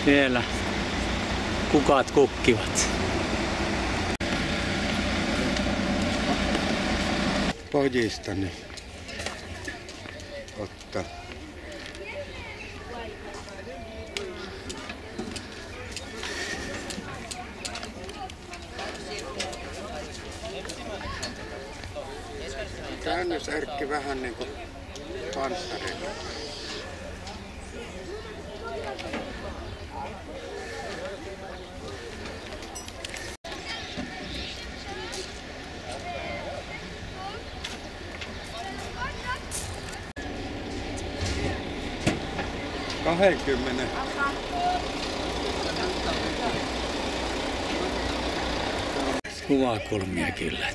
Siellä kukat kukkivat. Pojistani ottaa. Käännösärkki vähän niinku panssarilla. Kahdenkymmenen. Kuvakulmia kyllä.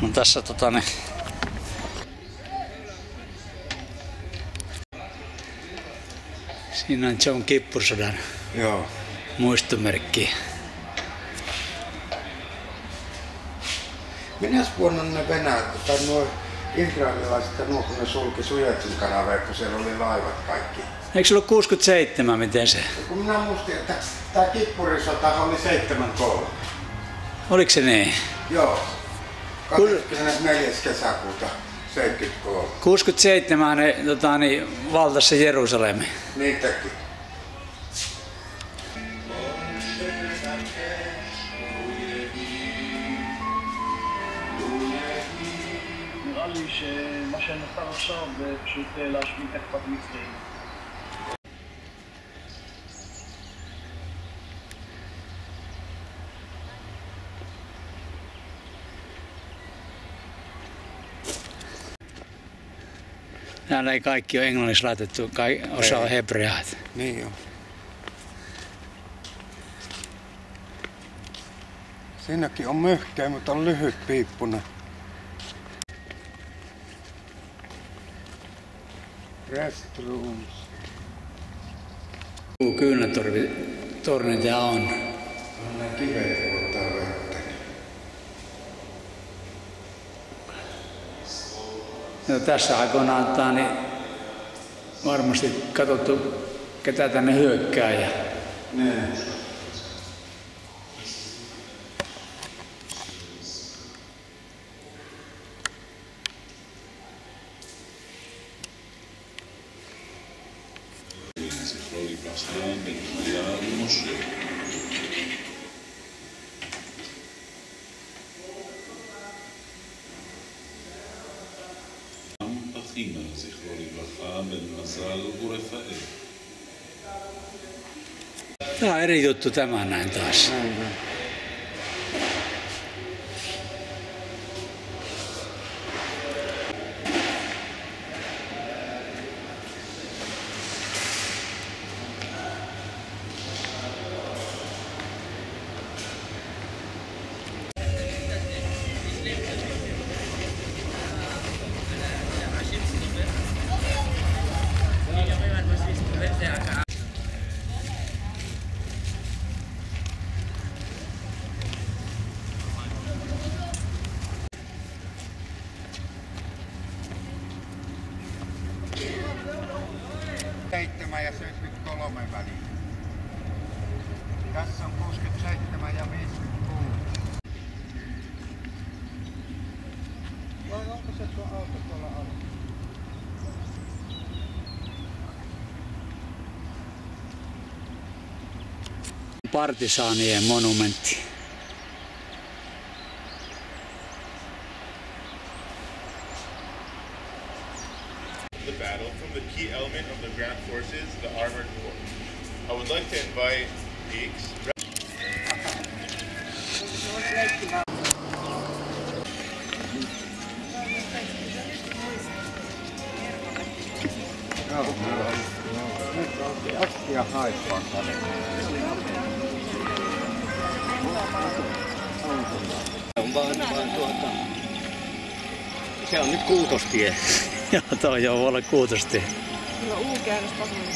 On tässä siinä on John Kippursodan muistomerkki. Minäs vuonna ne Venäjät tai nuo israelilaiset ja nuo kun ne sulki Suezin kanaveen, kun siellä oli laivat kaikki. Eikö se ollut 67, miten se? Kun minä muistin, että tämä Kippurisota oli 73. Oliko se niin? Joo. 24. kesäkuuta 73. 67 ne valtasi Jerusalemin. Niin teki. נראה לי שמה שנותר עכשיו זה פשוט להשמיט את כפת מצרים. Täällä ei kaikki ole englanniksi laitettu, osa on hebreaa. Niin joo. Siinäkin on möhkeä, mutta on lyhyt piippuna. Restrooms. Kyynätorni tää on. Nämä kivet ottaa vettä. No, tässä aikoinaan niin varmasti katsottu, ketä tänne hyökkää. Ja זכרו לברכה, בן מזל ורפאל. Tää on eri juttu tämä näin taas. Ja 73 väliin. Tässä on 67 ja 56. Vai onko se tuo auto tuolla alla? Partisaanien monumentti. The battle from the key element of the ground forces, the armored force. I would like to invite geeks. Nyt oltiin astia haippaan Se on nyt Kuutostie. Joo, toi voi olla Kuutostie. Kyllä U-käännös pakollinen.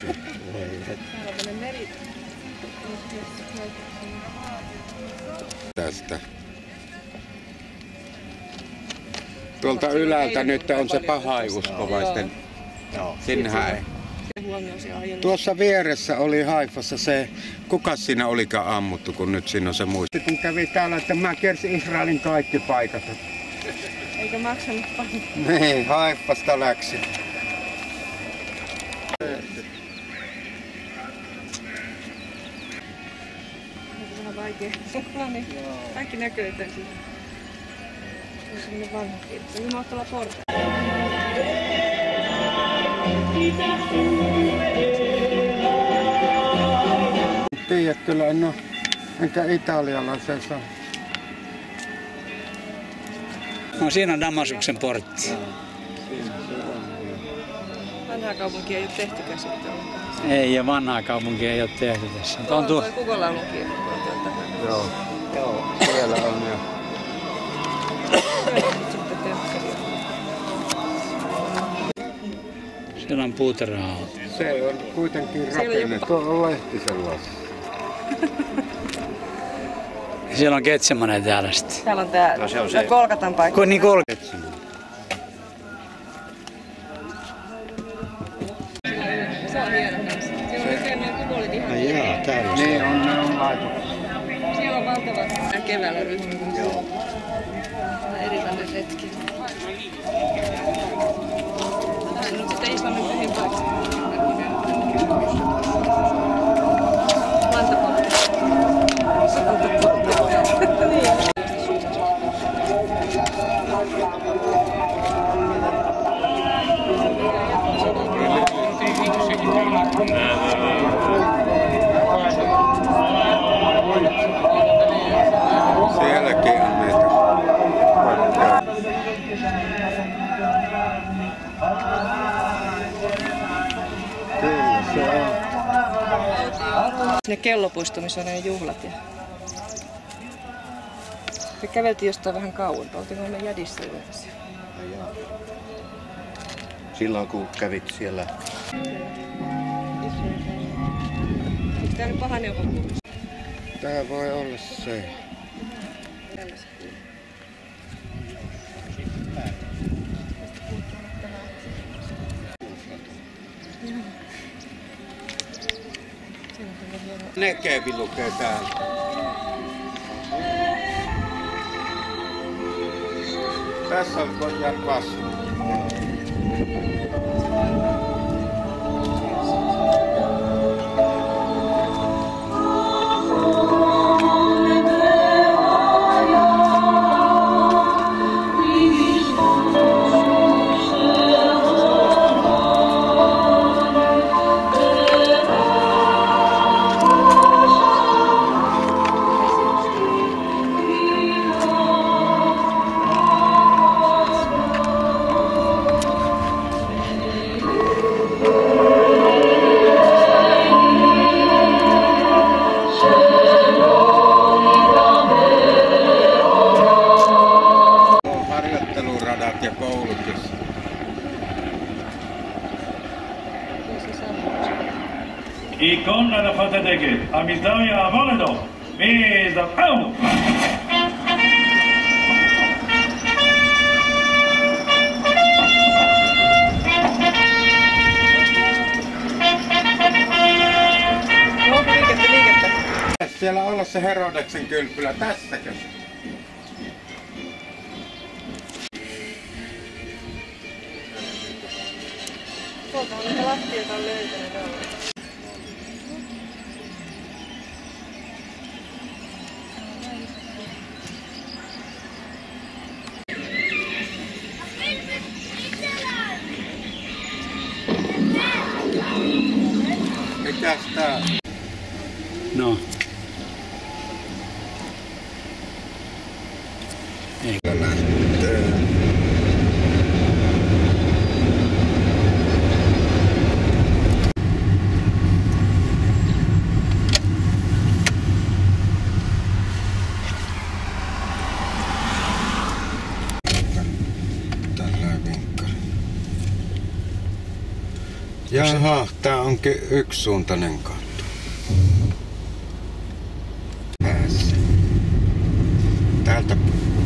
Täällä on tämmönen meri. Tästä. Tuolta ylältä nyt on se pahaiuskovaisten. Sinnehän ei. Tuossa vieressä oli Haifassa se, kuka siinä olikaan ammuttu, kun nyt siinä on se muisti. Kun kävi täällä, että mä kiersin Israelin kaikki paikat. Eikä maksanut paljon. Niin, Haifasta läksi. Vähän vaikea. No niin, kaikki näkyy täysin. Se on semmoinen vanha kirkko. Se on mahtava porta. Tiedät kyllä, en ole enkä italialaisen saa. No, siinä on Damasuksen portti. Vanhaa kaupunkia ei ole tehtykään sitten ollenkaan. Ei, ja vanhaa kaupunkia ei ole tehty tässä. On tuo Kukolaulun kirkko tuolta. Joo, siellä on jo. Sitten temppeli. Siellä on puutarha-auto. Se on kuitenkin rakennettu. Tuo on lehti sellainen. Siellä on Getsemane täällä sitten. Täällä on tää Golgatan paikka. Niin Se on hieno kanssa. Siellä on oikein noin kuvolit ihan. Jaa, täällä. Niin on, ne on laitettu. Siellä on valtava keväällä ryhmä. Joo. Tämä erilainen retki. Tämä on sitten Islannin pyhin paikka. Sielläkin on niitä. Kyllä se on. Sinne kellopuisto, missä on ne juhlat. Me käveltiin jostain vähän kauempaa. Oltiinko me Jädissä yleensä? Silloin kun kävit siellä. Eikö tää nyt paha neuvokunnassa? Tää voi olla se. Nekevi lukee täällä. Tässä on Kojan kasvu. Harjoitteluradat ja koulutus. I con la fatateke, a Mizdavia Voledo, Mizav Au! Siellä olla se Herodeksen kylpylä, tässäkö? Tuolta on niitä lattioita on löytänyt. Mikäs tää? No. Ei. Tällä vinkkari. Jaha, tää onkin yksisuuntainen katto. Täältä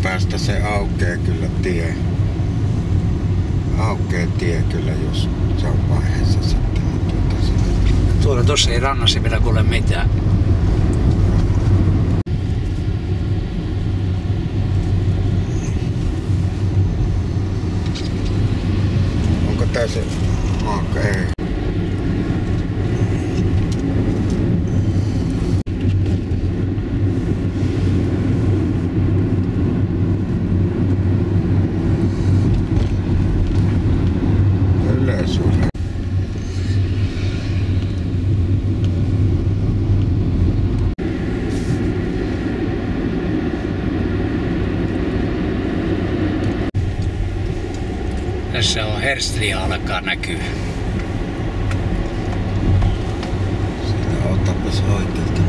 päästä se aukeaa kyllä tie. aukee tie kyllä, jos se on vaiheessa sitten. Tuossa ei rannassa vielä kuule mitään. Onko tää se maakka? Ei. Tässä on Herstliä alkaa näkyä. Siinä otapas oikealta.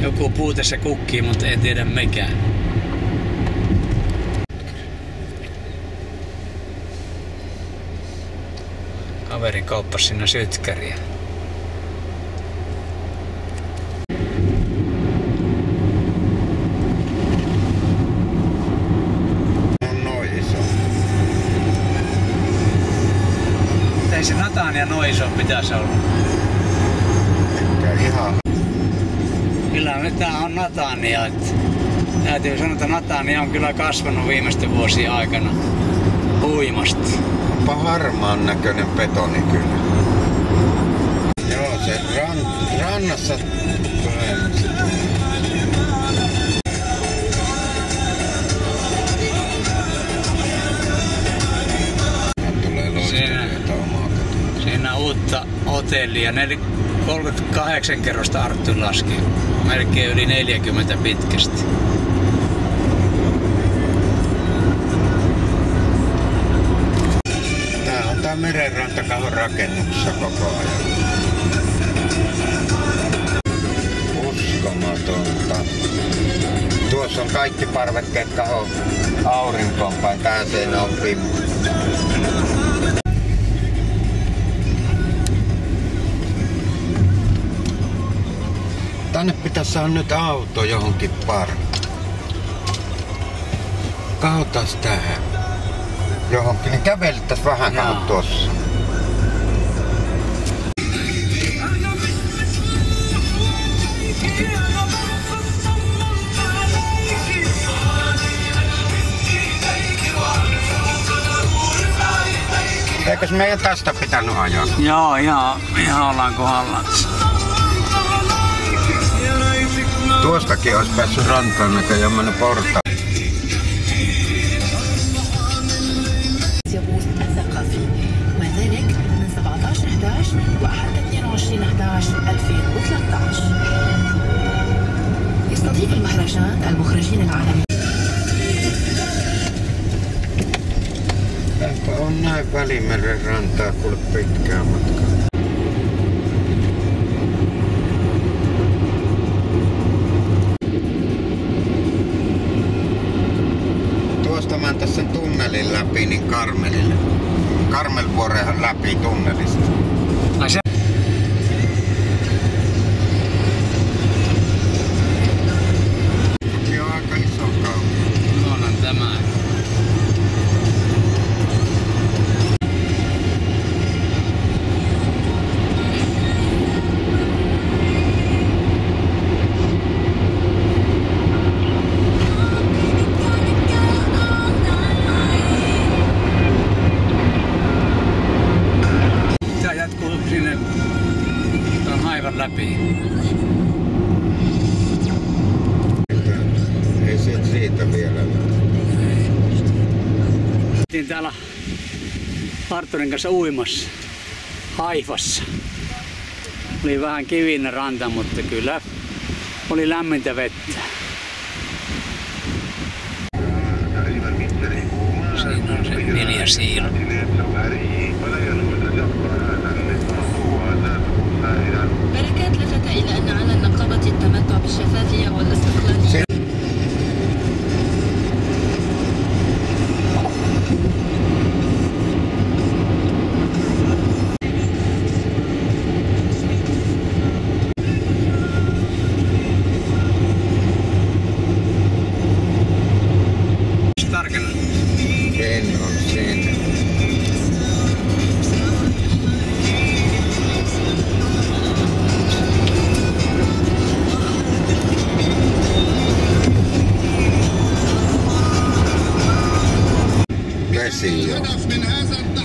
Joku puu tässä kukkii, mutta en tiedä mikä. Kaveri kauppasi sinne sytkäriä. Se Natania noin iso pitäisi olla. Eikä ihan. Kyllä nyt tää on Natania. Täytyy sanoa, että Natania on kyllä kasvanut viimeisten vuosien aikana huimasti. Onpa harmaan näköinen betoni kyllä. Joo, se rannassa tulee se Siinä uutta hotellia, 38 kerrosta Arttu laski, melkein yli 40 pitkästi. Tää on tää merenrantakahon rakennuksessa koko ajan. Uskomatonta. Tuossa on kaikki parvekkeet kahon aurinkoon päin, tää seinä on pimeä. Tänne pitäisi saada nyt auto johonkin parkkiin. Katsotaan tähän. Johonkin, niin kävelittäis vähän kahot tossa. Eikös meidän tästä pitänyt ajaa? Joo, ihan ollaan kohdalla. Tuostakin olisi päässyt rantaan näköjään mennä portaan. Täältä on näin Välimeren rantaa kuule pitkää matkaa. Tuosta mä tässä sen tunnelin läpi, niin Karmelvuoren läpi tunnelista. Se on aika iso kaupunki. Onhan tämä. Sinne on aivan läpi. Ei siitä vielä. Oltiin täällä Arturin kanssa uimassa Haifassa. Oli vähän kivinen ranta, mutta kyllä oli lämmintä vettä. Siinä on se 4 siilo. بركات لفت إلى أن على النقابة التمتع بالشفافية والاستقلال.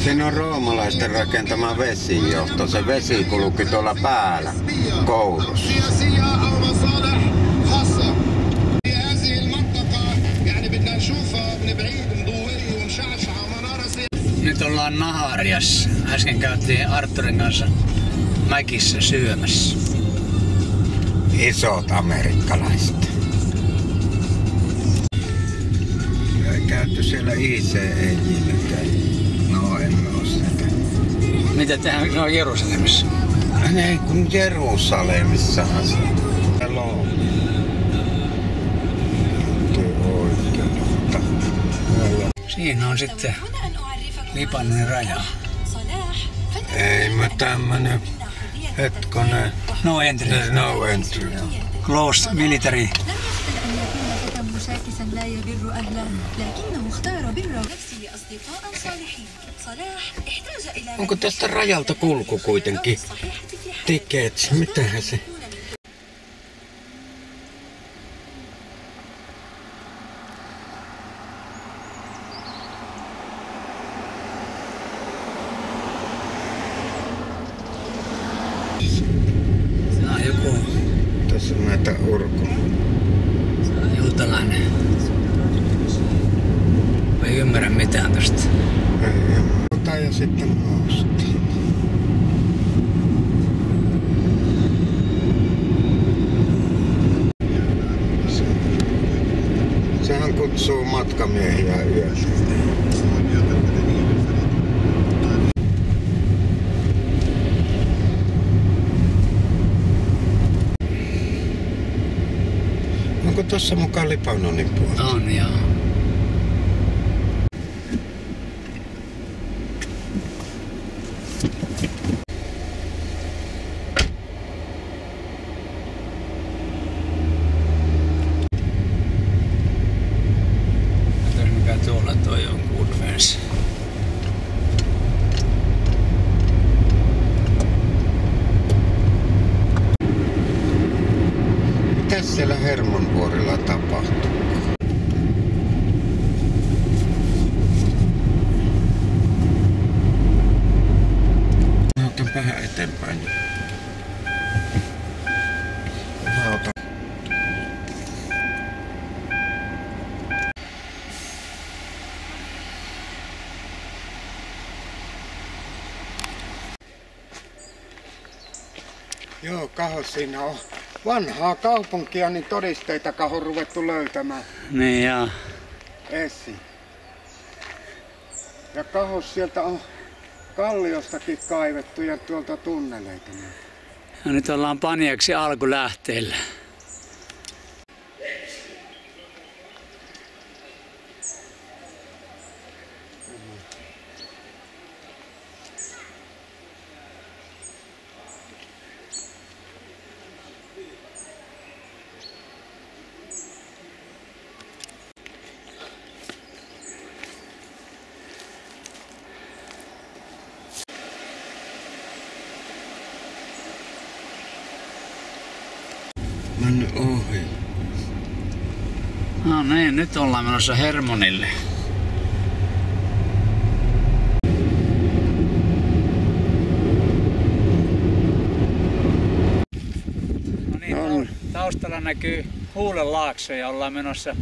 Siinä on roomalaisten rakentama vesijohto. Se vesi kulki tuolla päällä koulussa. Nyt ollaan Nahariassa. Äsken käytiin Arturin kanssa mäkissä syömässä. Isot amerikkalaiset. Käyty siellä ICE-jiltä. No emme oo sitä. Mitä tehdään, se on Jerusalemissa? Ei kun Jerusalemissahan se on. Siinä on sitten Libanonin raja. Ei mä tämmönen hetkonen. No entry. No entry. Closed military. Onko tästä rajalta kulku kuitenkin? Tickets, mitähän se? Se on joku... Tässä on näitä urku. Se on juutalainen. Ei ymmärrä mitään tosta. Ei, ja sitten noustiin. Sehän kutsuu matkamiehiä yöllä. Onko tossa mukaan Libanonin puolella? On joo. Mikä tuolla toi on Woodfence? Mitäs siellä Hermonvuorilla tapahtuu? Mä otan vähän eteenpäin. Mä otan. Joo, kahos siinä on vanhaa kaupunkia, niin todisteita on ruvettu löytämään. Niin joo. Esiin. Ja kahos sieltä on kalliostakin kaivettu ja tuolta tunneleita. Ja nyt ollaan Paniaksi alkulähteillä. Mennyt ohi. No niin, nyt ollaan menossa Hermonille. No niin, taustalla näkyy Huulenlaakso ja ollaan menossa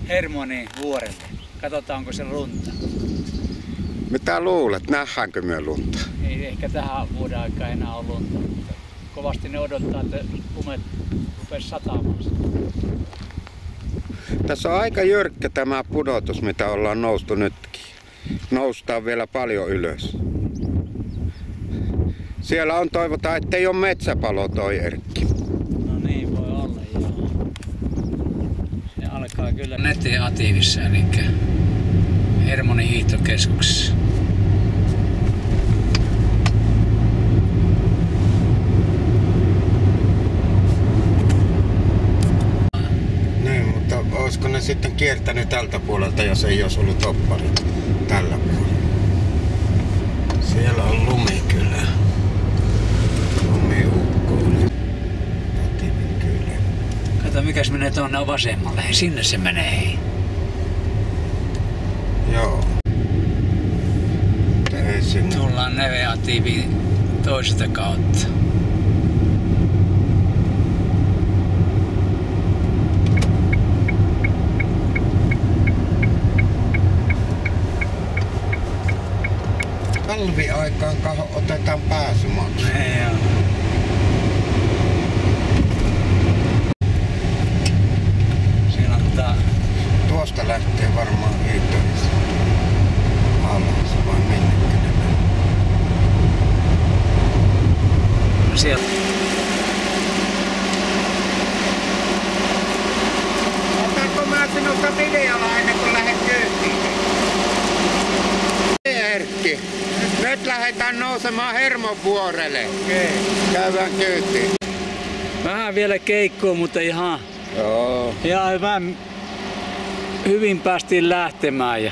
Hermonin vuorelle. Katsotaan, onko se lunta. Mitä luulet? Nähdäänkö me lunta? Ei ehkä tähän vuoden aikaan enää ole lunta, mutta kovasti ne odottaa, että lumet rupesi satamaan. Tässä on aika jyrkkä tämä pudotus, mitä ollaan noustu nytkin. Noustaan vielä paljon ylös. Siellä on, toivotaan, ettei ole metsäpalo toi Erkki. No niin, voi olla joo. Se alkaa kyllä Nete-Ativissa, eli Hermonin hiihtokeskuksessa. Olisiko ne sitten kiertänyt tältä puolelta, jos ei olisi ollut toppari tällä puolella? Siellä on lumi kyllä. Lumi ukkoili. Kyllä. Kato mikäs menee tuonne vasemmalle. Sinne se menee. Joo. Ei ollaan negatiivi toisesta kautta. Talviaikaan otetaan pääsymaksu. Joo. Siinä on Tuosta lähtee varmaan Viitoris alas vai minnekin. Siellä. Otanko mä sinusta videolla ennen kuin lähdet kyytiin? Erkki, nyt lähdetään nousemaan Hermonvuorelle. Käydään kyytiin. Vähän vielä keikkoa, mutta ihan hyvin päästiin lähtemään. Ja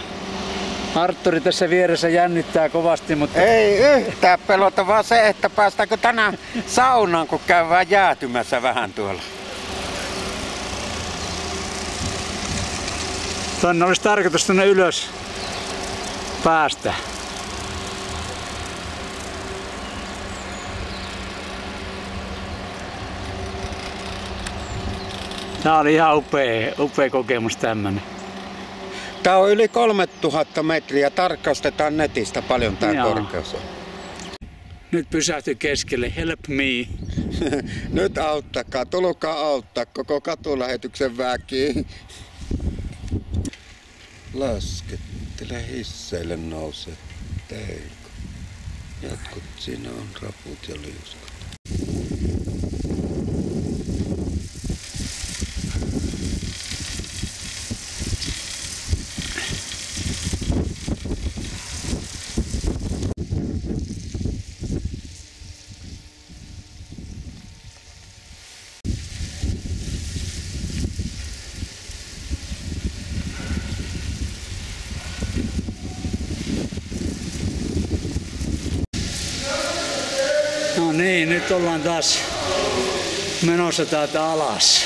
Artturi tässä vieressä jännittää kovasti, mutta... Ei yhtään pelota, vaan se, että päästäänkö tänään saunaan, kun käydään jäätymässä vähän tuolla. Tonne olisi tarkoitus tuonne ylös päästä. Tää oli ihan upea kokemus tämmönen. Tää on yli 3000 metriä. Tarkastetaan netistä paljon tää korkeus on. Nyt pysähty keskelle. Help me. Nyt auttakaa. Tulkaa auttaa koko katulähetyksen väki. Laskettele hisseille nousee teiko. Jotkut siinä on raput ja liuskut. No niin, nyt ollaan taas menossa täältä alas.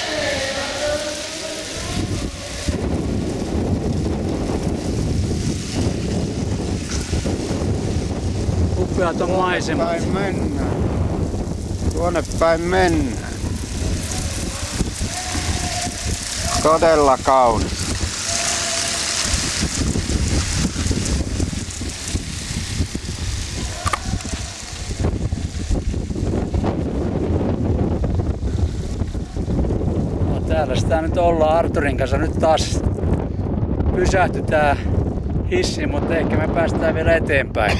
Upeat on maisemat. Päin mennään. Tuonne päin mennään. Todella kaunis. Täällä sitä nyt ollaan Arturin kanssa. Nyt taas pysähtyi tää hissi, mutta ehkä me päästään vielä eteenpäin.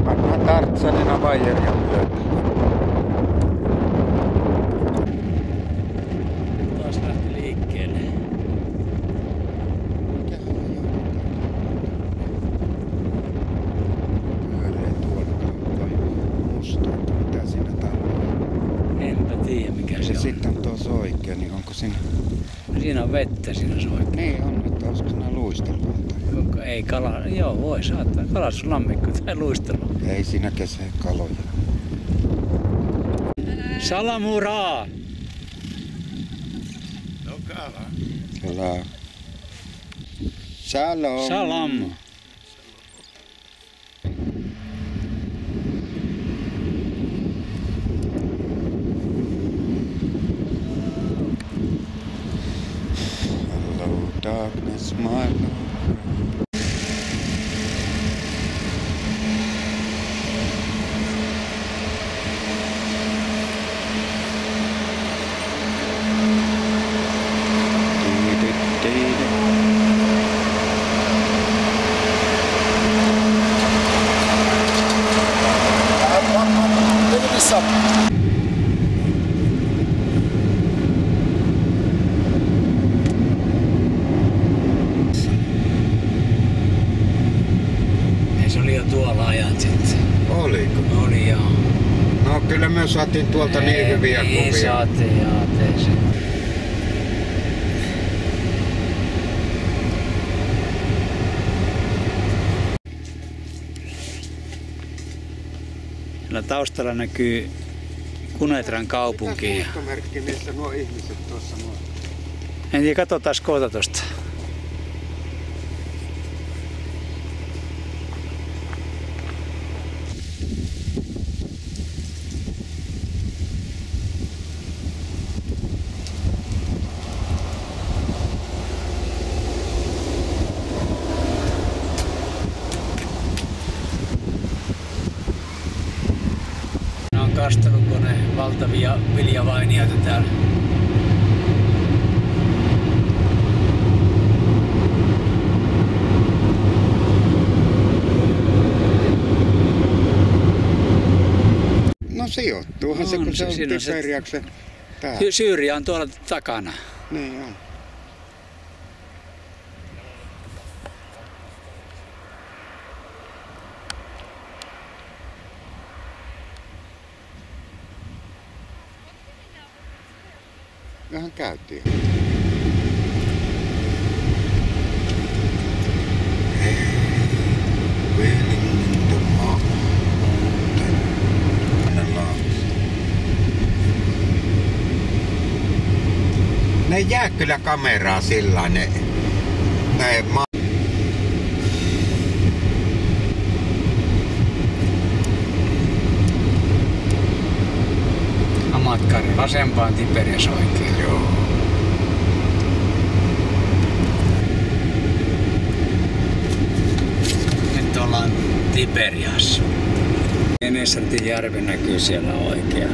Pannaan Tartsanina vaijeria myöten. Taas lähti liikkeelle. Pyöreä tuolla vai musta, mitä siinä talvella. Enpä tiedä mikä se Ja on. sitten on tuossa oikein, niin onko siinä... Siinä on vettä siinä soikkeella. Niin on, että olisiko siinä luistellaan? Ei kala, joo voi saattaa kalastuslammikko tai luistelu. Ei siinä kesää kaloja. Salamuraa! No kala. Kyllä. Shalom. Salam! Hello darkness, my love. Se oli jo tuolla ajat sitten. Oliko? Oli joo. No kyllä me saatiin tuolta niin hyviä niin kuvia. saatiin, joo, tein sen. Siellä taustalla näkyy Kunetran kaupunki. Mikä merkki, missä nuo ihmiset tuossa nuo? En tiedä, katsotaan koota tosta. kasvavia viljavainioita täällä. No sijoittuuhan se, kun se on Tiberiaksen täällä. Syyria on tuolla takana. Niin on. Vähän käytiin. Ne jää kyllä kameraa sillä ne Matkari vasempaan, Tiberias oikein. Joo. Nyt ollaan Tiberias. Enessantin järvi näkyy siellä oikein.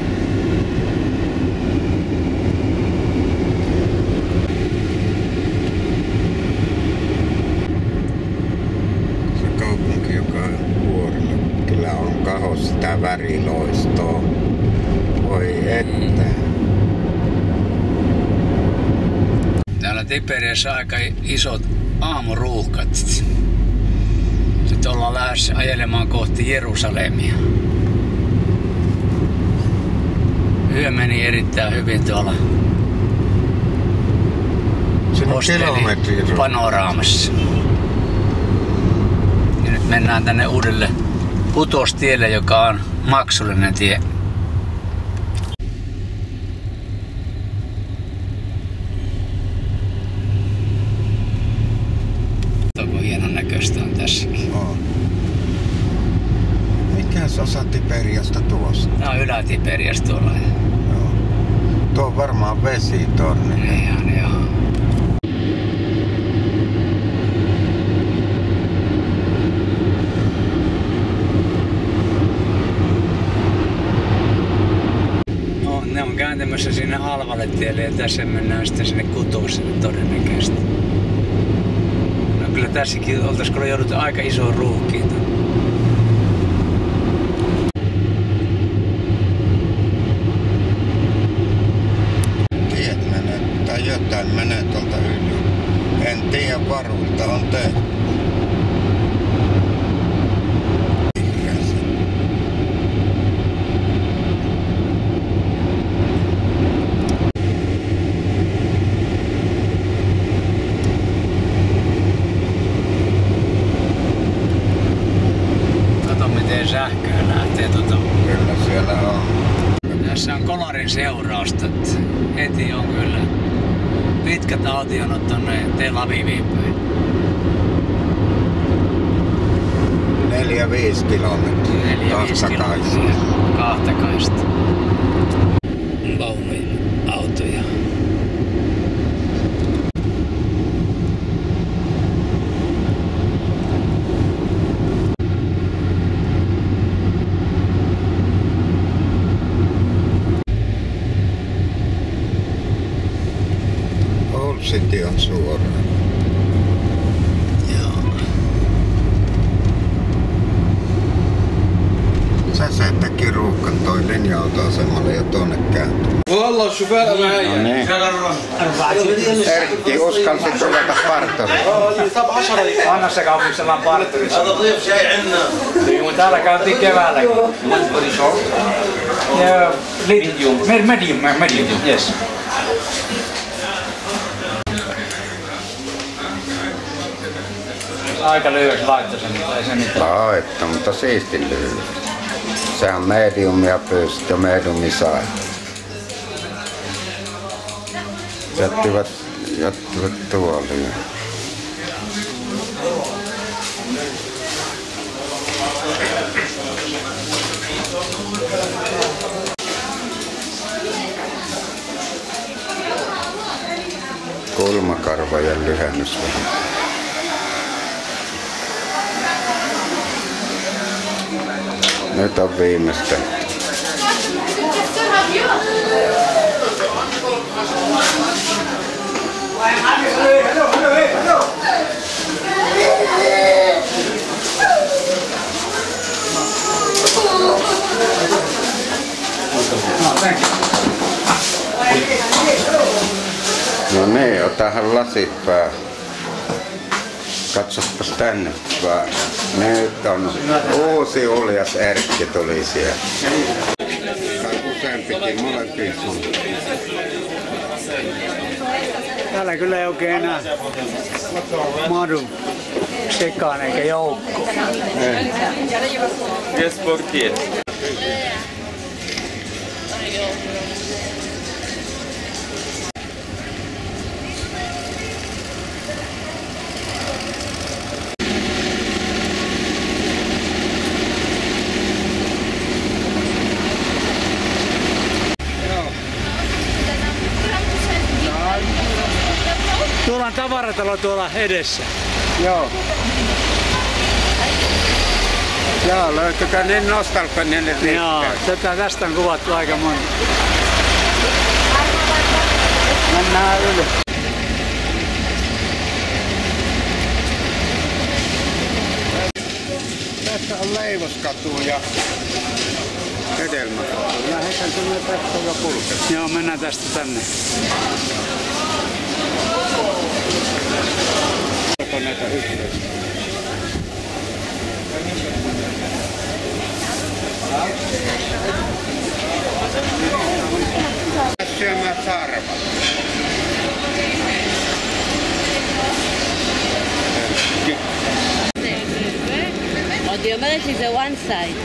Se kaupunki, joka on vuorilla, kyllä on kahos sitä väriloistoa. Voi että. Täällä Tiberiassa aika isot aamuruuhkat. Sitten ollaan lähdössä ajelemaan kohti Jerusalemia. Yö meni erittäin hyvin tuolla Panoraamassa. Ja nyt mennään tänne uudelle Putostielle, joka on maksullinen tie. Hienon näköistä on tässäkin. On. Mikäs osa Tiberiasta tuosta? Tää on Ylä-Tiberias tuolla. Joo. Tuo on varmaan vesitorni. Ihan joo. No, ne on kääntämässä sinne Alvalle tielle ja tässä mennään sitten sinne Kutoselle todennäköisesti. Kyllä tässäkin oltais kyllä jouduttu aika isoon ruuhkiin. Tiet menee, tai jotain menee tuolta yli. En tiedä varuilta on tehty. Sähköä lähtee Kyllä siellä on. Tässä on kolarin seurausta. Heti on kyllä pitkät autioonot tonne Tel Aviviin päin. 4-5 kilometriä. 4-5 kilometriä. Kahta kaista. Vaunuja, autoja. City on suoraan. Joo. Säsettäkin ruuhkan toi linja-autoasemalle ja tonne kääntyy. Wallah, شوفها معايا. No niin. Erkki, uskalsit ruveta partoriin? Anna se kaupunkisellaan parturissa. Täällä käytiin keväälläkin. Medium, yes. Aika lyhyesti laittoi sen, mutta ei se mitään. Laittoi, mutta siisti lyhyt. Sehän mediumia pyysit ja mediumi sai. Jättivät tuoliin. Kulmakarvojen lyhennys vähän. Nyt on viimeistä. niin, otahan lasit päähän. Katsopas tänne vaan. Nyt on uusi uljas Erkki tuli siellä. Tai useampikin molempiin suuntaan. Täällä kyllä ei oikein enää mahdu sekaan eikä joukko. Yes, por qué? Tuolla on tavaratalo tuolla edessä. Joo. Joo, löytyykö niin nostalginen rikkaus? Joo, tästä on kuvattu aika monta. Mennään yli. Tässä on Leivoskatu ja Hedelmäkatu. Lähdetään sinne tästä jo kulkemaan. Joo, mennään tästä tänne. Näitä yhteyksiä. Syömään sarva. On the American is the one side.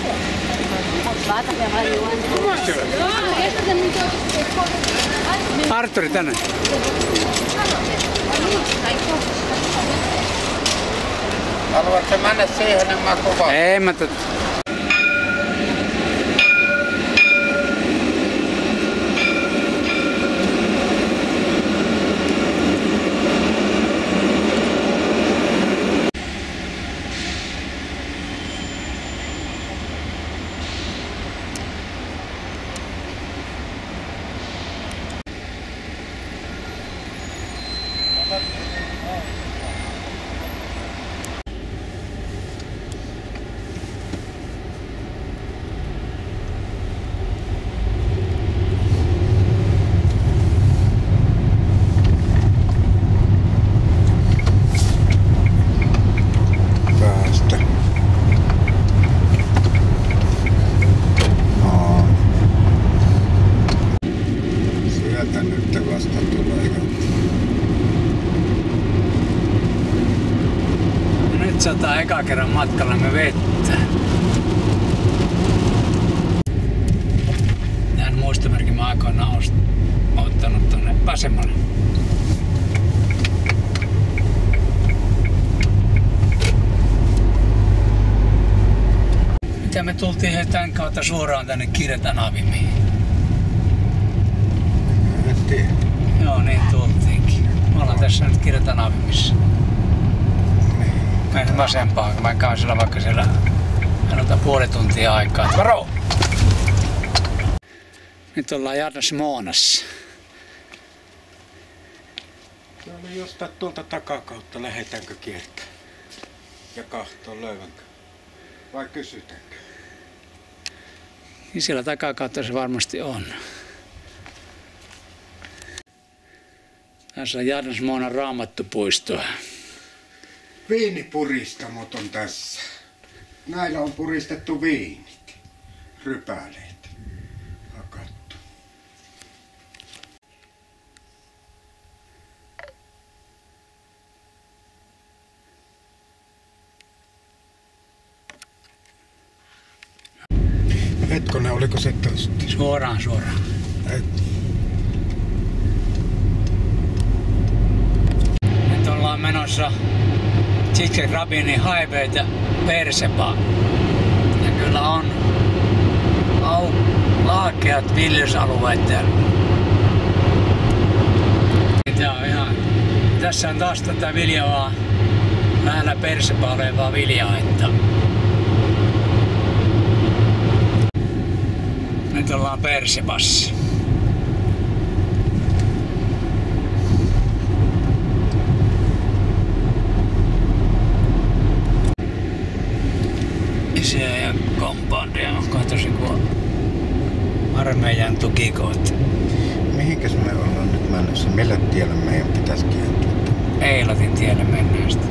Arturi tänne. Haluatko mennä siihen, niin mä kuvaan? Ei mä sataa eka kerran matkallamme vettä. Tämän muistomerkin mä aikoinaan ottanut tonne vasemmalle. Mitä me tultiin tämän kautta suoraan tänne Kirjatanavimiin? En tiedä. Joo, niin tultiinkin. Me ollaan tässä nyt Kirjatanavimissa. Mennään vasempaan, mä käyn siellä vaikka siellä annetaan puoli tuntia aikaa. Varo! Nyt ollaan Jarnas Moonassa. Se oli jostain tuolta takakautta, lähdetäänkö kiertämään ja kahtoo löydänkö vai kysytäänkö? Niin siellä takakautta se varmasti on. Tässä on Jarnas Moonan raamattupuisto. Viinipuristamot on tässä. Näillä on puristettu viinit, rypäleet, hakattu. Hetkonen, oliko se tosta? Suoraan. Nyt ollaan menossa Yitzhak Rabinin highwayta Beershebaan. Ja kyllä on laakeat viljelysalueet täällä. Tässä on taas tätä viljavaa, lähellä Beershebaa olevaa viljaa. Nyt ollaan Beershebassa. Ja kompandia on kohtoisin kuin armeijan tukikohta. Mihin Mihinkäs me ollaan nyt menossa? Millä tiellä meidän pitäisi kääntyä? Eilatin tielle mennään sitä.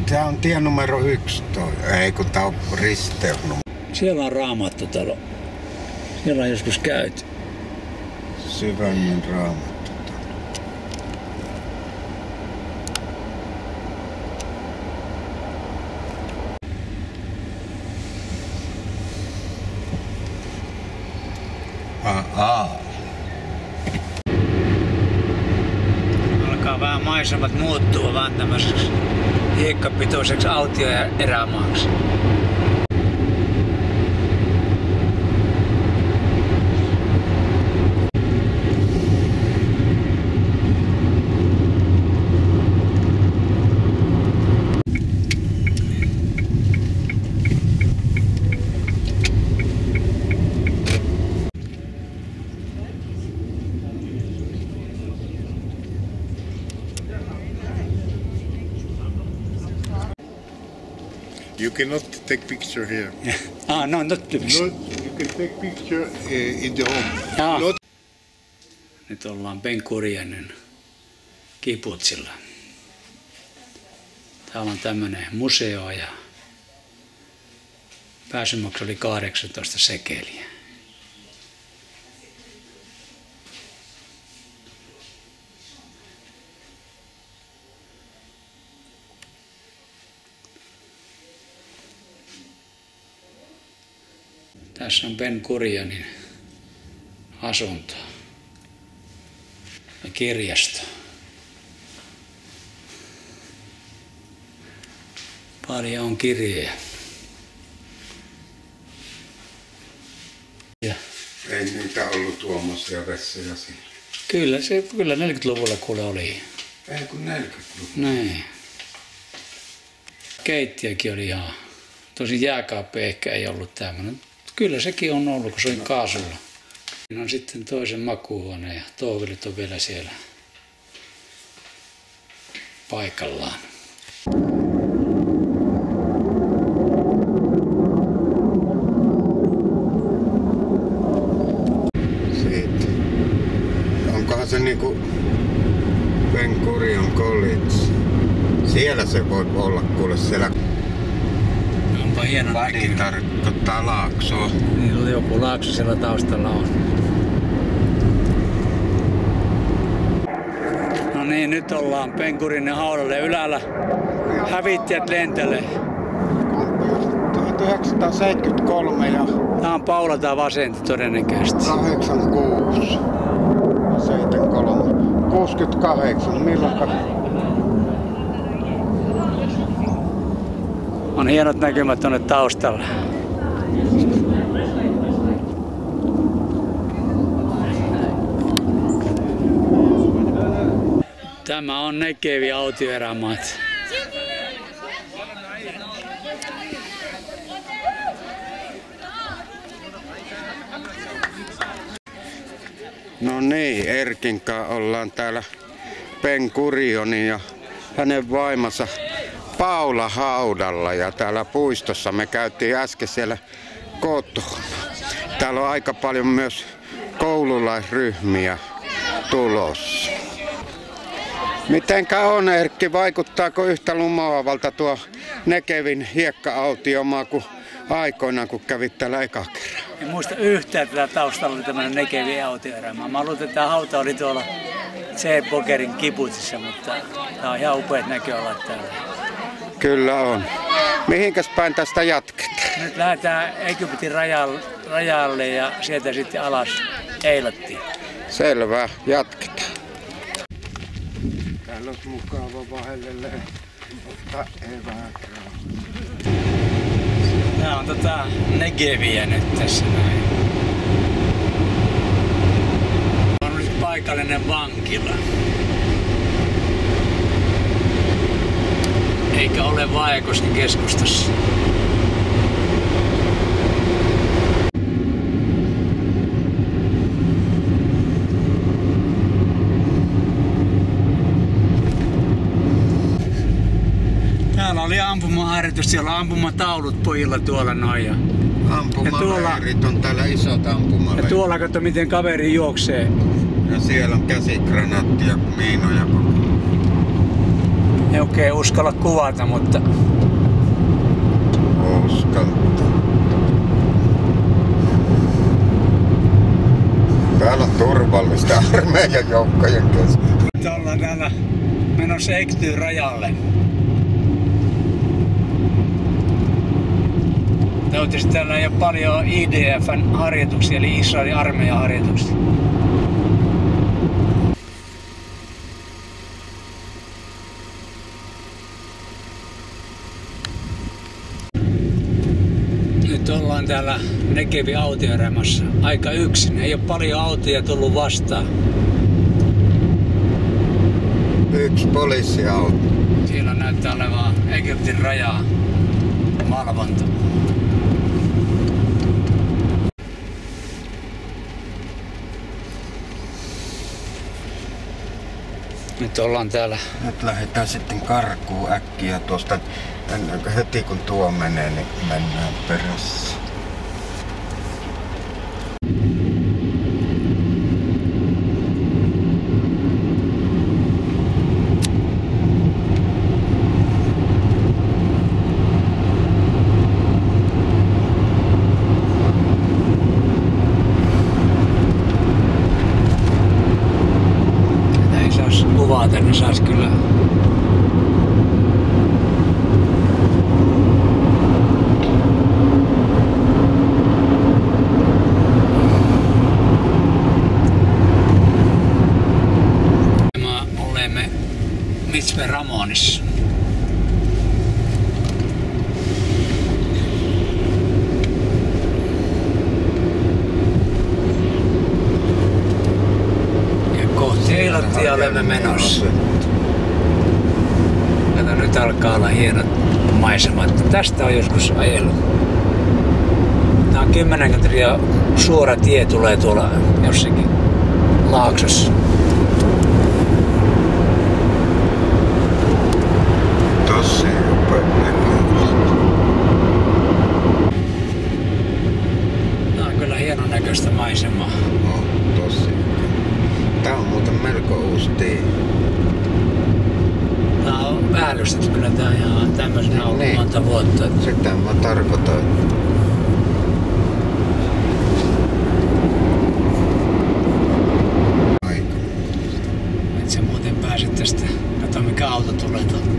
Tää on tie numero 11. Ei kun tää on risteysnumero. Siellä on Raamattutalo. Siellä on joskus käyty. Syvännyn Raamattutalo. Alkaa vähän maisemat muuttua vaan tämmöiseksi hiekkapitoiseksi autioerämaaksi. You cannot take picture here. No, not please. You can take picture in the home. Not... Nyt ollaan Ben Gurionin kibutsilla. Täällä on tämmönen museo ja pääsymaksu oli 18 sekeliä. Tässä on Ben Gurionin asunto ja kirjasto. Paljon on kirjoja. Ei niitä ollut tuommoisia vessejä siinä. Kyllä 40-luvulla kuule oli. Ei kun 40-luvulla. Näin. Keittiökin oli ihan. Tosin jääkaappi ehkä ei ollut tämmöinen. Kyllä sekin on ollut, kun se oli kaasulla. Siinä on sitten toisen makuuhuone ja tohvelit on vielä siellä paikallaan. Siitä. Onkohan se niinku Ben Gurion College? Siellä se voi olla kuule siellä. Onpa hieno Vadi tarkoittaa laaksoa. Niin joku laakso siellä taustalla on. No niin, nyt ollaan Ben Gurionin haudalle ylhäällä. Hävittäjät lentelee. 1973 ja... Tää on Paula tää vasen todennäköisesti. 86. 73. 68. Milloinka? On hienot näkymät tuonne taustalla. Tämä on Negevi autioerämaat. No niin, Erkin kanssa ollaan täällä Ben Gurionin ja hänen vaimonsa Paula haudalla ja täällä puistossa me käytiin äsken siellä kotona. Täällä on aika paljon myös koululaisryhmiä tulossa. Mitenkä on, Erkki, vaikuttaako yhtä lumoavalta tuo Negevin hiekka-autiomaa kuin aikoinaan, kun kävit täällä eka kerran? En muista yhtään, että täällä taustalla oli tämmöinen Negevin autioerämaa. Mä luulen, että tämä hauta oli tuolla Bokerin kibutsissa, mutta tää on ihan upeat näköalat täällä. Kyllä on. Mihinkäs päin tästä jatketaan? Nyt lähdetään Egyptin rajalle ja sieltä sitten alas Eilattiin. Selvä, jatketaan. Täällä on mukava vahelle ottaa eväät. Tää on Negeviä nyt tässä näin. On nyt paikallinen vankila. Eikä ole Vaajekosken keskustassa. ampumaharjoitus, siellä on ampumataulut pojilla tuolla noin. Ampumaleirit on täällä isot ampumaleirit. Ja tuolla katso miten kaveri juoksee. Ja siellä on käsikranaattia ja miinoja. Ei oikein uskalla kuvata, mutta... Uskaltaa. Täällä on turvallista armeijan joukkojen kesken. Nyt ollaan täällä menossa Ektyyn rajalle. Toivottavasti täällä ei ole paljon IDF:n harjoituksia, eli Israelin armeijan harjoituksia. Nyt ollaan täällä Negevin autioerämässä aika yksin. Ei ole paljon autoja tullut vastaan. Yksi poliisiauto. Siellä näyttää olevan Egyptin rajaa valvonta. Nyt ollaan täällä. Nyt lähdetään sitten karkuun äkkiä tuosta. Heti kun tuo menee, niin mennään perässä. Tätä ei saisi kuvata, niin saisi kyllä. Mitzpe Ramonissa. Ja kohti Eilattia olemme menossa. Kato, nyt alkaa olla hienot maisemat. Tästä on joskus ajellut. Tää on 10 kilometriä suora tie tulee tuolla jossakin laaksossa. Tosi upeat Tää on kyllä hienon näköistä maisemaa. No, tosi. Tää on muuten melko uusi tie. Tää on päällystetty kyllä tää ihan tämmöisenä ollut niin. Monta vuotta. Sitä mä tarkoitan. Aika. Et sä muuten pääset tästä. Kato mikä auto tulee tuolta.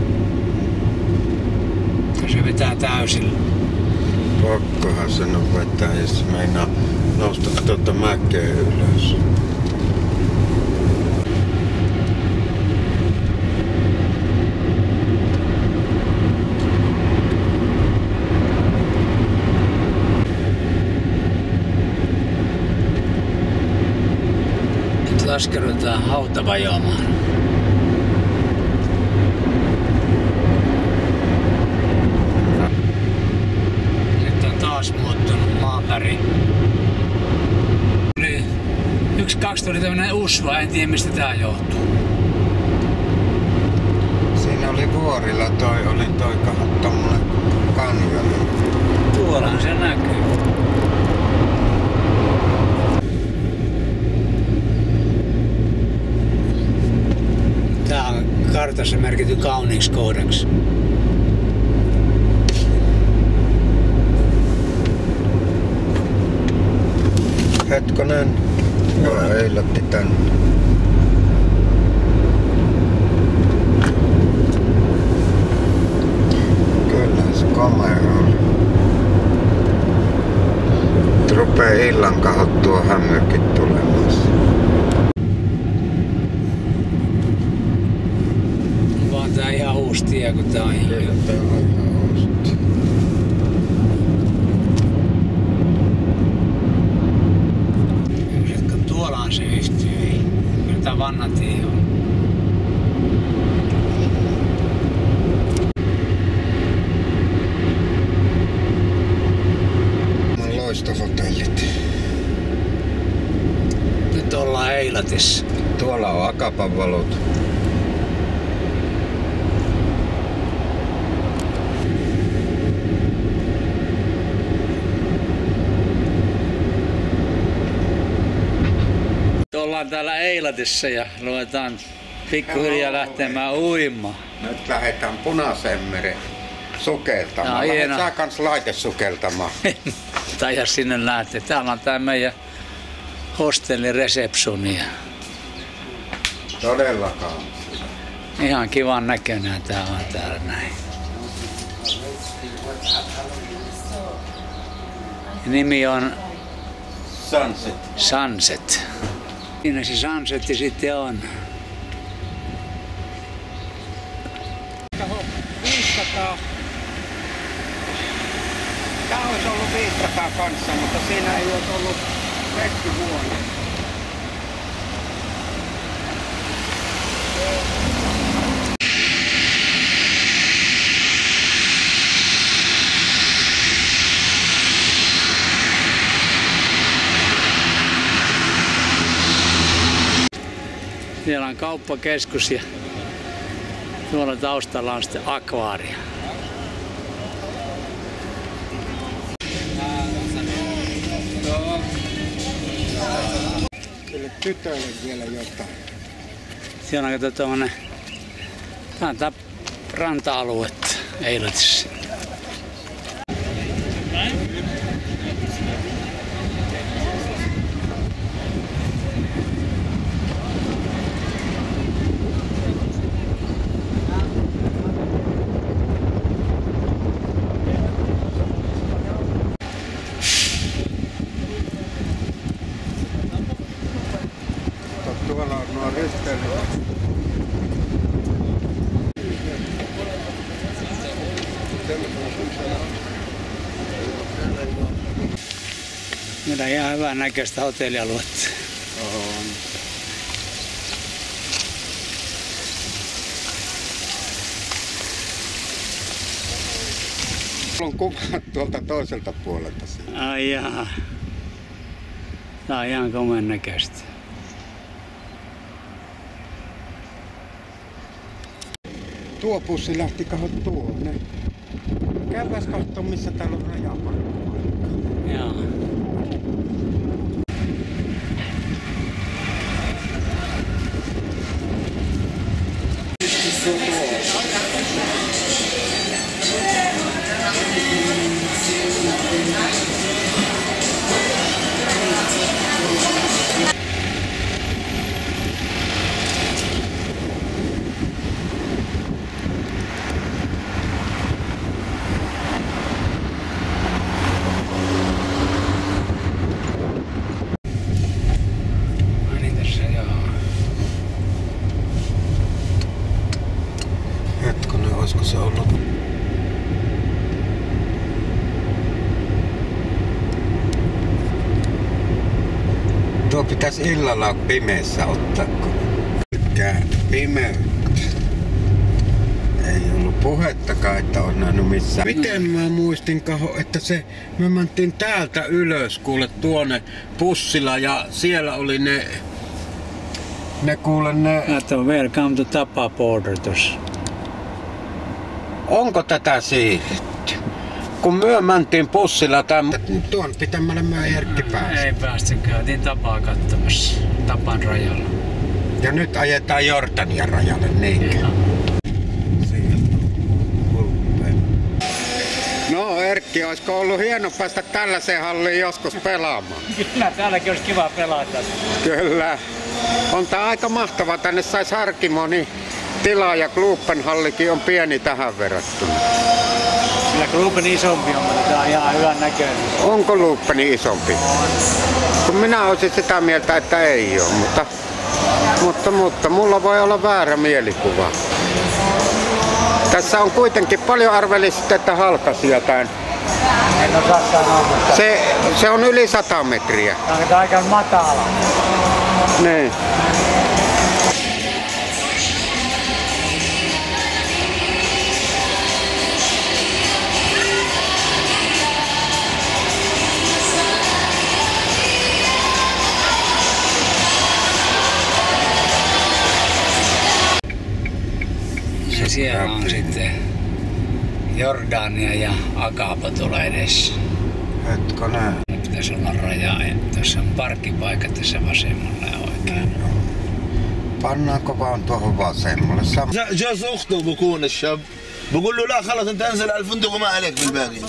Se vetää täysillä. Pakkohan sen on vetää, jos meinaa nousta tuota mäkeä ylös. Nyt laskeudutään hautavajoamaan. Muuttunut maanväri. Yksi kaksi tuli tämmönen usva, en tiedä mistä tää johtuu. Siinä oli vuorilla oli tommonen kanjoni. Tuollahan se näkyy. Tää on kartassa merkitty kauniiksi kohdaksi. Hetkonen. Joo, Eilatti tänne. Kyllä se komea oli. Rupee illan kahottua hämmökin tulemassa. Vaan tää ihan uusi tie, kun tää on Kyllä tää on ihan uusi tie. Tuolla on se yhtiö. Kyllä tää vanha tie on. Loistohotellit. Nyt ollaan Eilatissa. Tuolla on Akapan valot. ollaan täällä Eilatissa ja luetaan pikkuhiljaa lähtemään uimaan. Nyt lähdetään Punaiseen mereen sukeltamaan. Lähdetään kans laitesukeltamaan. Tai sinne lähtee. Täällä on tää meidän hostellin resepsionia. Todellakaan. Ihan kivan näköinen tää on täällä näin. Nimi on Sunset. Sunset. Siinä se Sunset sitten on. 500. Tää olisi ollut 500 kanssa, mutta siinä ei olisi ollut retkihuone. Siellä on kauppakeskus ja tuolla taustalla on sitten akvaario. Sille tytölle vielä jotain. Siellä on tuommoinen, tää on tää ranta-aluetta Eilatissa. Tuolla on nuo risteilyt. Meillä on ihan hyvän näköistä hotellialuetta. On. On kuvat tuolta toiselta puolelta. Ai jaha. Tää on ihan komeen näköistä. Tuo pussi lähti kahot tuonne. Käypäs katsoa, missä täällä on rajapaikka. Joo. Hetkonen, olisiko se ollut? Tuo pitäisi illalla pimeässä ottaa, kun tykkää pimeyttä. Ei ollut puhettakaan, että on nähnyt missään. Miten mä muistin, että me mentiin täältä ylös kuule tuonne Pussilla ja siellä oli ne kuule ne... Näitä on welcome to Tapa Border tossa. Onko tätä siirretty? Kun myö mentiin Pussilla tuon pitämällä mä Erkki pääsi. Ei päästy, käytiin Tapaa katsomassa. Tapan rajalla. Ja nyt ajetaan Jordanian rajalle, niinkö? No Erkki, olisiko ollut hieno päästä tällaiseen halliin joskus pelaamaan? Kyllä, täälläkin olisi kiva pelata. Kyllä. On tää aika mahtava. Tänne sais Harkimo, niin tila ja Klubenhallikin on pieni tähän verrattuna. Kyllä Kluben isompi on, mutta tää on ihan hyvän näköinen. Onko Klubeni isompi? Kun minä olisin sitä mieltä, että ei ole, mutta mulla voi olla väärä mielikuva. Tässä on kuitenkin paljon arvellisesti, että halkaisia tän. En osaa sanoa, mutta... Se on yli 100 metriä. Tämä on aika matala. Niin. Ja siellä on sitten Jordania ja Agapa tulee edessä. Hetkonen. Pitäisi olla raja. Tässä on parkkipaikat tässä vasemmalla ja oikein. oikein. Pannaanko vaan tuohon vasemmalle? جاز اخته بكون الشاب بقول له لا خلص انت انزل على الفندق وما عليك بالباقي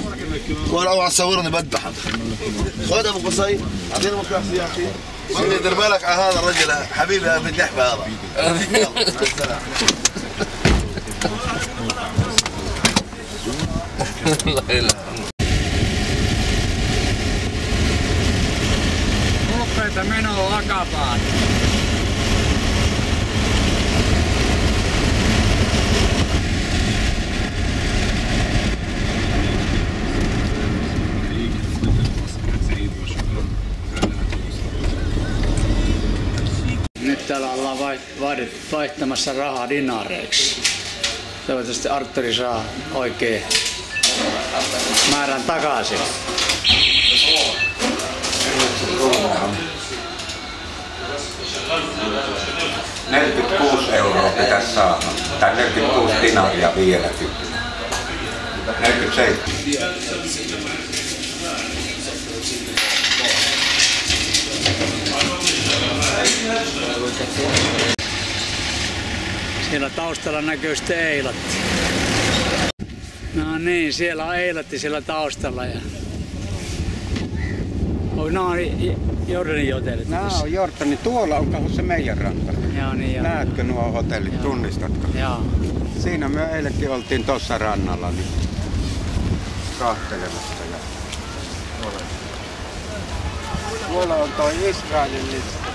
ولا اوعى تصورني بذبحك خذ ابو قصي اعطيني مفتاح سيارتي سيدي دير بالك على هذا الرجل حبيبي بالنحبه هذا يلا مع السلامه الله يلا. Nopeita menoa Akapaan. Nyt täällä ollaan vaihtamassa rahaa dinareiksi. Toivottavasti Artturi saa oikein määrän takaisin. 46 € pitäisi saada. Tai 46 dinaria vielä. 47. Siellä taustalla näkyy sitten Eilatti. No niin, siellä on Eilatti siellä taustalla. Ja... No on Jordanin hotellit. Nämä on Jordanin. Tuolla on se meidän ranta. Joo, niin joo. Näetkö nuo hotellit? Joo. Tunnistatko? Joo. Siinä me eilenkin oltiin tuossa rannalla niin kahtelemassa. Ja... Tuolla on toi Israelin lista.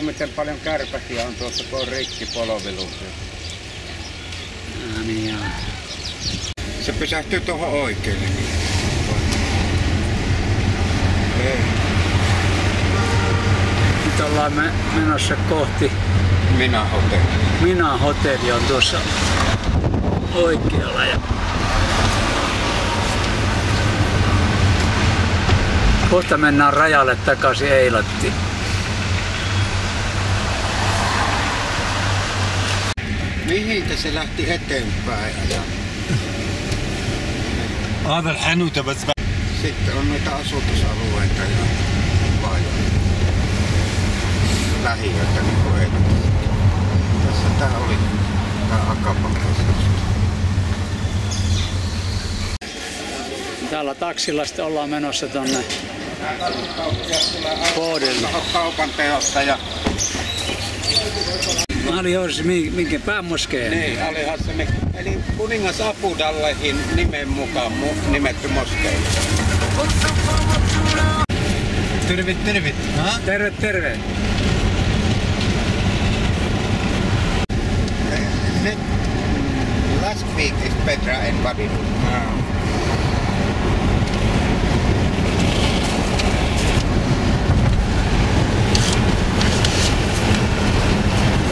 Miten paljon kärpäsiä on tuossa, kun on rikki polviluus. Niin joo. Se pysähtyy tuohon oikein. Ei. Nyt ollaan menossa kohti Mina-hotelli. Mina-hotelli on tuossa oikealla. Ja... Kohta mennään rajalle takaisin Eilattiin. Mihinkä se lähti eteenpäin? هذا الحانوت بس Sitten on noita asutusalueita ja lähiöitä niin kuin eteen. Tässä tää oli tää Akapan. Täällä taksilla sitten ollaan menossa tonne Boodille. Kaupan teosta ja... Ali Horsi, minkä päämoskeen? Niin, Ali Hassani. Eli kuningas Abudallahin nimen mukaan nimetty moskeija. Terve, terve. Terve, terve. Last week is Petra and Vadin.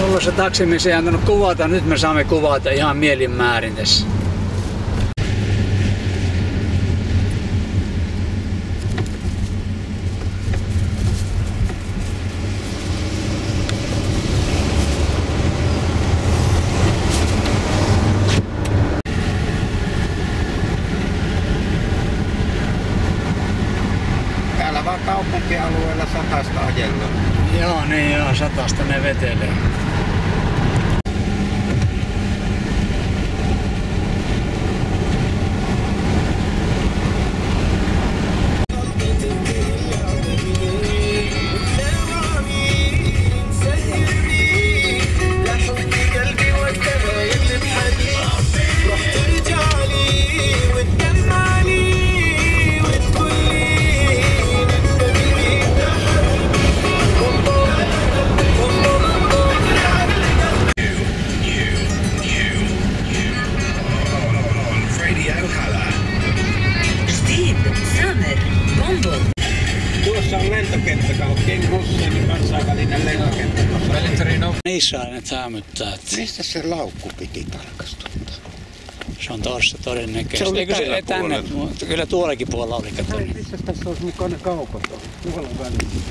Mulla se taksimies ei antanut kuvata, nyt me saamme kuvata ihan mielin määrin tässä. Täällä vaan kaupunkialueella 100 ajella. Joo, niin joo, 100 ne vetelee. Israelin häämyttää. Mistä se laukku piti tarkastuttaa? Se on tuossa todennäköisesti. Se oli eikö se tällä tänne? Kyllä tuollakin puolella oli. Missä tässä olisi mukana kaupat? Tuolla välillä.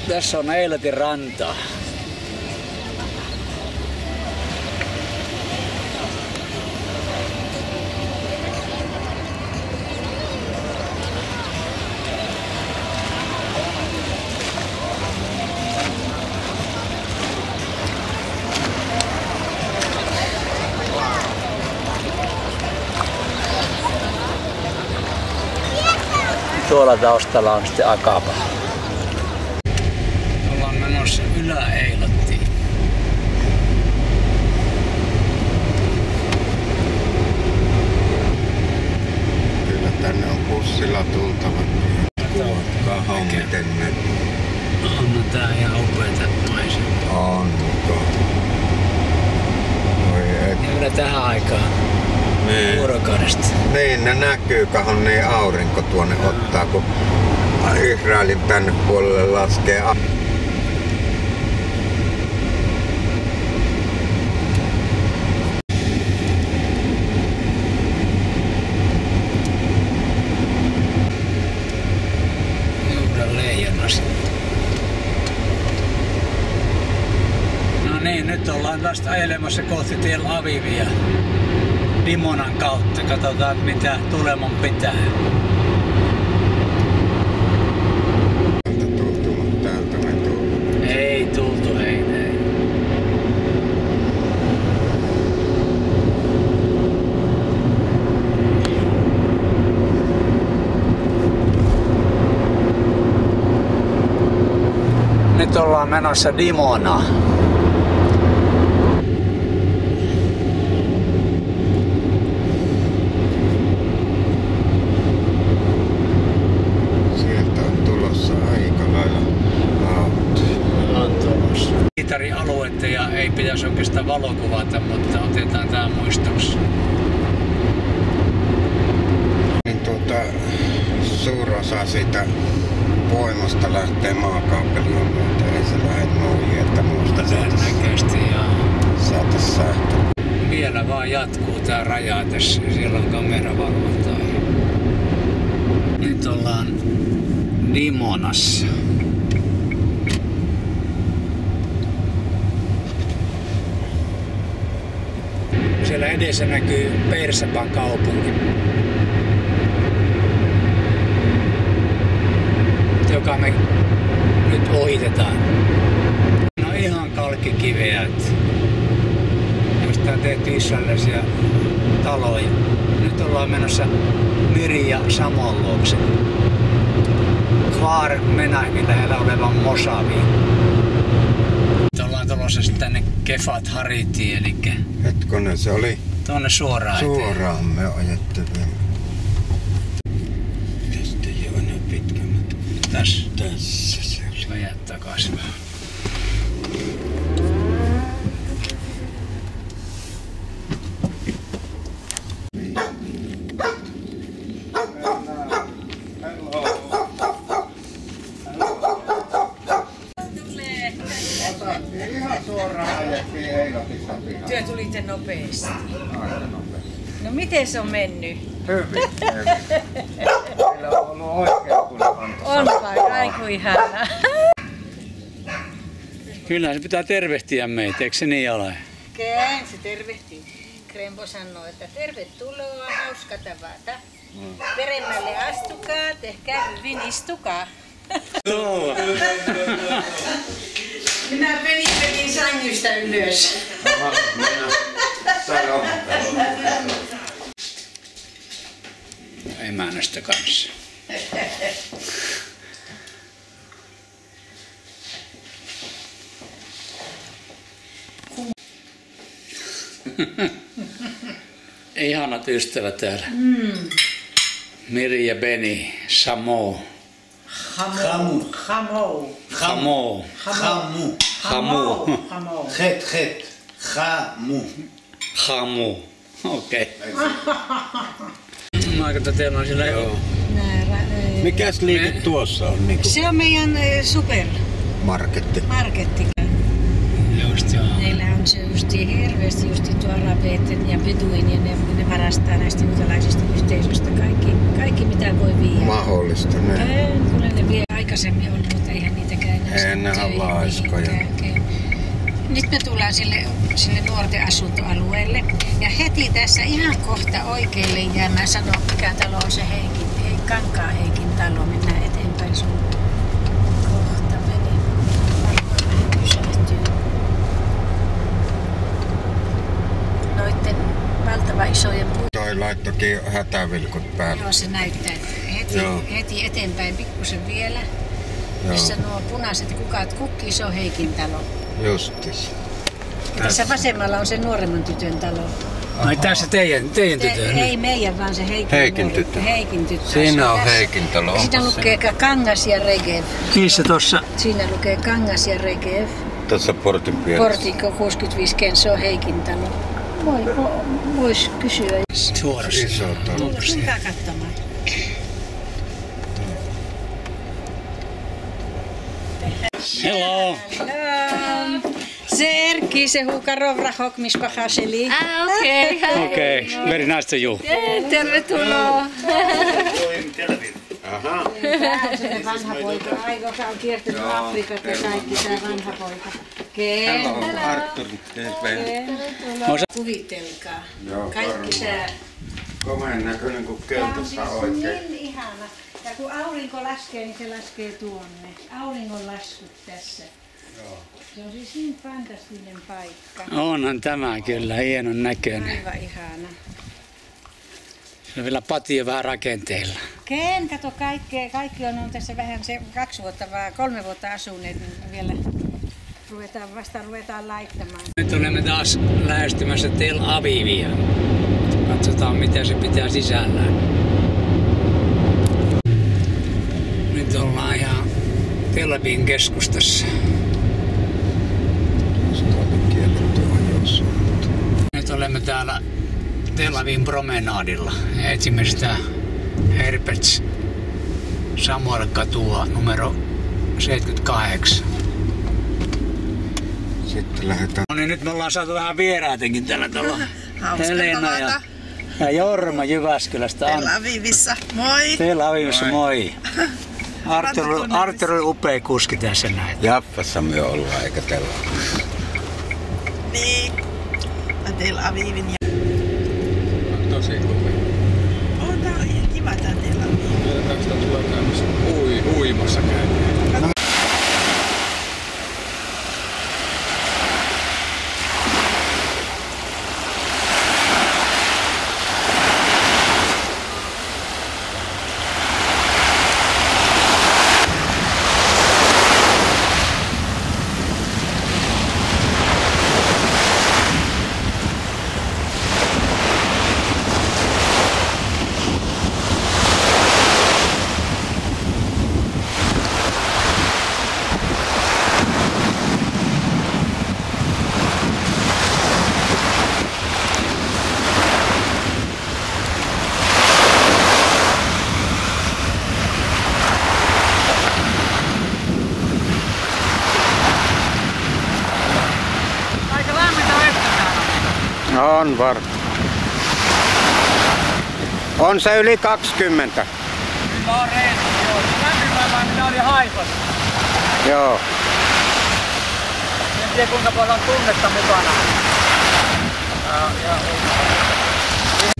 Tässä on Eilatin ranta. Tuolla taustalla on sitten Akapa. Ollaan menossa Ylä-Eilattiin. Kyllä tänne on bussilla tultava. Katsokaa miten ne. On tää ihan upeeta maisemaa. Onko? Voi et. Kyllä tähän aikaan vuorokaudesta. Niin, ne näkyy, kahon niin aurinko tuonne ottaa, kun Israelin tänne puolelle laskee. Juudan leijonas. No niin, nyt ollaan vasta ajelemassa kohti Tel Avivia. Dimonan kautta. Katsotaan mitä tuleman pitää. Täältä me tultu. Ei tultu, ei. Nyt ollaan menossa Dimonaan. Aluetta ja ei pitäisi oikeastaan valokuvata, mutta otetaan tää muistoksi. Niin suurosa siitä voimasta lähtee maakaapeliin, mutta ei se lähde noihin, että muusta todennäköisesti saatais sähkö. Vielä vaan jatkuu tää raja tässä, siellä on kameravalvontaa. Nyt ollaan Dimonassa. Siellä edessä näkyy Beerseban kaupunki, joka me nyt ohitetaan. No ihan kalkkikiveä, josta on tehty israelilaisia taloja. Nyt ollaan menossa Mirin ja Samon luokse. Kfar Menachin lähellä olevan Mosaviin. Nyt ollaan tulossa tänne Kefat Haritiin, elikkä hetkonen, se oli tuonne suoraan. Suoraan me ajettiin. Tästä ei ole enää pitkä matka. Tässä? Tässä se oli. Mä jää takaisin. Työ tulitte nopeasti. No miten se on mennyt? Hyvin. Meillä on ollut oikein kunnon. Onpa, aiku ihana. Kyllä se pitää tervehtiä meitä, eikö se niin ole? Kyllä, se tervehtii. Krempo sanoo, että tervetuloa, hauska tavata. Peremmälle astukaa, tehkää hyvin, istukaa. Tuo. Minä penin sängystä ylös. Emännästä kanssa. Ihanat ystävät täällä. Miri ja Beni, Samo. Hamu. Hamu. Hamu. Hamu. Hamu. Het. Hamu. Hamu. Okei. Mä katsoin, teillä on sillä jo. Mikäs liike tuossa on? Niin se on meidän supermarketti. Just joo. Meillä on se justi hirveästi justi tuo arabeet ja beduini, ne varastaa näistä juutalaisista yhteisöistä kaikki mitä voi viedä. mahdollista. Kyllä ne vie aikaisemmin ollut, mutta eihän niitäkään enää. Enää on laiskoja. Nyt me tullaan sille nuorten asuntoalueelle ja heti tässä ihan kohta oikealle jäämään sanoa, mikä talo on se Kankaa Heikin talo. Mennään eteenpäin sun kohta meni. Varmaan vähän pysähtyy. Noitten valtava isojen Toi laittokin hätävilkut päälle. Joo, se näyttää, että heti eteenpäin pikkusen vielä. Missä nuo punaiset kukat kukkii, se on Heikin talo. Justis. Tässä vasemmalla on se nuoremman tytön talo. Ai tässä teidän tytön? Ei meidän, vaan se Heikin tytö. Heikin tytö. Siinä on Heikin talo. Siinä lukee Kangas ja Regev. Missä tossa? Siinä lukee Kangas ja Regev. Tuossa portin pielessä. Portikko 65 ken, se on Heikin talo. Vois kysyä. Suorassa. Iso talo. Tulkaa katsomaan. Hello. Se Erkki, se Hukarov Rahok Mishpachasheli. Okei. Okay, very nice to you. Tervetuloa. Aha. Tää on se vanha poika. Aikoka on kiertänyt Afrikat ja kaikki tää vanha poika. Hello, Arthur. Kuvitelkaa. Joo, Kaikki tää. Komeen näköinen kuin Tää on keltassa siis oikein. niin ihana. Ja kun aurinko laskee, niin se laskee tuonne. Auringon laskut tässä. Joo. Se on siis niin fantastinen paikka. Onhan tämä kyllä hienon näköinen. Aivan ihana. Se on vielä patio vähän rakenteilla. Ken, kato kaikki on tässä vähän se 2 vuotta vai 3 vuotta asuneet, niin vielä ruvetaan laittamaan. Nyt olemme taas lähestymässä Tel Avivia. Katsotaan mitä se pitää sisällään. Nyt ollaan ihan Tel Avivin keskustassa. Nyt olemme täällä Tel Avivin promenadilla ja etsimme sitä Herpets Samuel katua numero 78. Sitten lähdetään. No niin, nyt me ollaan saatu vähän vieraidenkin tällä tavalla. Helena ja Jorma Jyväskylästä. Tel Avivissa, moi! Tel Avivissa, moi! Artur oli upea kuski tässä näin. Jaffassa me ollaan, eikä Tel Avivissa. Niin, Tel Avivin. Tosi kumea. Tää on ihan kiva tää Tel Aviv. Vielä 200 tulee käymässä uimassa käymään. On varmaan. On se yli 20. Mä oon reissu, joo. Lämpimään minä olin Haifassa. Joo. En tiedä kuinka paljon on tunnetta mukana.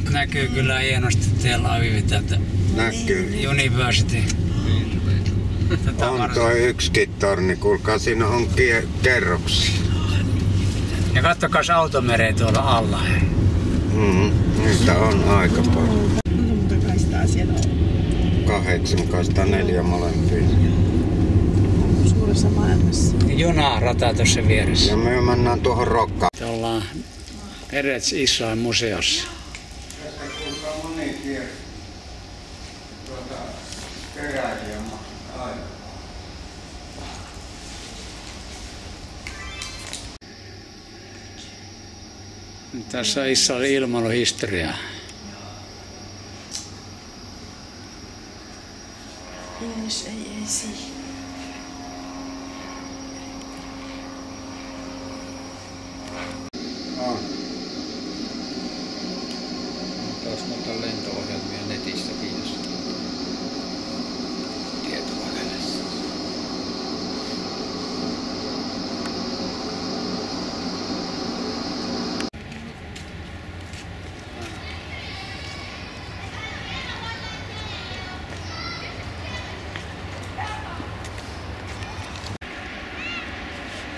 Näkyy kyllä hienosti Tel Aviv täältä. Näkyy. University. On toi yksikin torni, kuulkaa siinä on kerroksia. Ja kattokas automere tuolla alla. Niitä on aika paljon. Monta kaistaa siellä on. 8 kaistaa molempiin. Suuressa maailmassa. Junarata tuossa vieressä. Ja me mennään tuohon Rokkaan. Ollaan Eretz Israel museossa. Tässä on Israelin ilmailuhistoria. Finish AAC. Taas monta lento-ohjelmia netistä kiinnostaa. Tietokoneessa.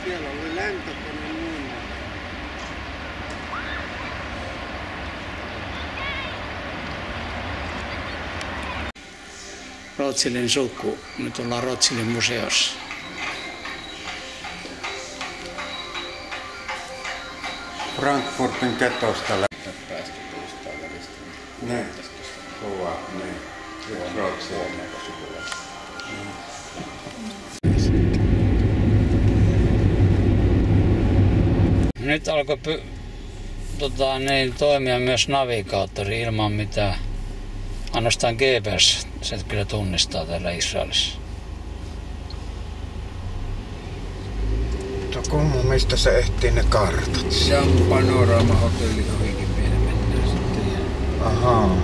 Siellä oli lentokone niin. Rothschildin suku. Nyt ollaan Rothschildin museossa. Frankfurtin ketosta Päästöpuistaa välistä. Ne. Kova, ne. Rothschild. Nyt alkoi toimia myös navigaattori ilman mitään. Ainoastaan GPS se kyllä tunnistaa täällä Israelissa. Kummu, mistä se ehtii ne kartat? Se on Panorama-hotelli ohikin vielä mennään sitten. Ahaa.